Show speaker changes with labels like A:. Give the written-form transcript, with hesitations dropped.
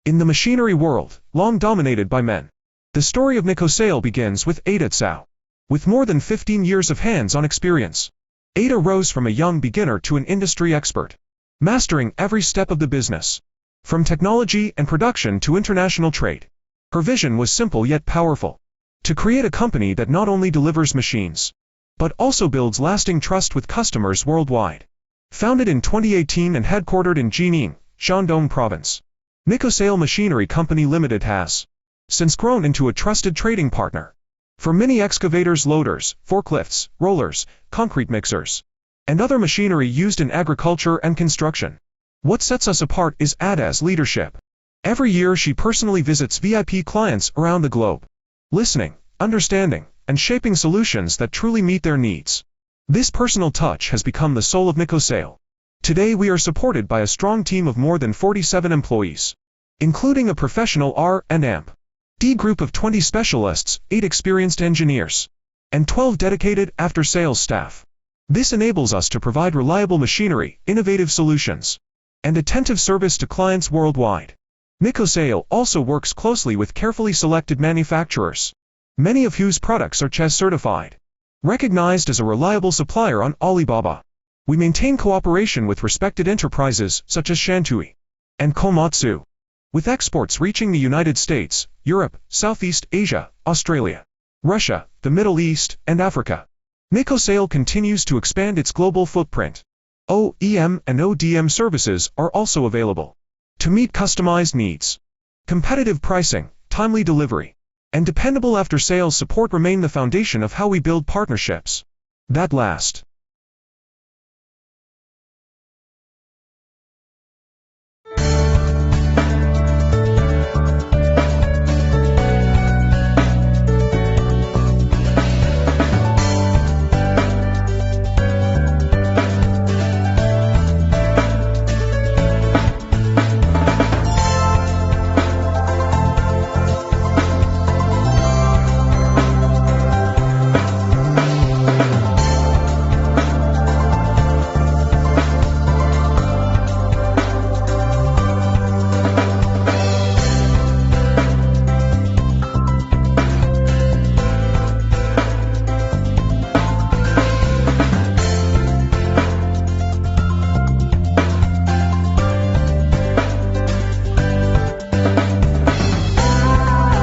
A: In the machinery world, long dominated by men, the story of Nicosail begins with Ada Tsao. With more than 15 years of hands-on experience, Ada rose from a young beginner to an industry expert, mastering every step of the business, from technology and production to international trade. Her vision was simple yet powerful: to create a company that not only delivers machines, but also builds lasting trust with customers worldwide. Founded in 2018 and headquartered in Jining, Shandong Province, Nicosail Machinery Company Limited has since grown into a trusted trading partner for many excavators, loaders, forklifts, rollers, concrete mixers, and other machinery used in agriculture and construction. What sets us apart is Ada's leadership. Every year she personally visits VIP clients around the globe, listening, understanding, and shaping solutions that truly meet their needs. This personal touch has become the soul of Nicosail. Today we are supported by a strong team of more than 47 employees, including a professional R&D group of 20 specialists, 8 experienced engineers, and 12 dedicated after-sales staff. This enables us to provide reliable machinery, innovative solutions, and attentive service to clients worldwide. Nicosail also works closely with carefully selected manufacturers, many of whose products are CHES certified, recognized as a reliable supplier on Alibaba. We maintain cooperation with respected enterprises such as Shantui and Komatsu, with exports reaching the United States, Europe, Southeast Asia, Australia, Russia, the Middle East, and Africa. Nicosail continues to expand its global footprint. OEM and ODM services are also available to meet customized needs. Competitive pricing, timely delivery, and dependable after-sales support remain the foundation of how we build partnerships that last.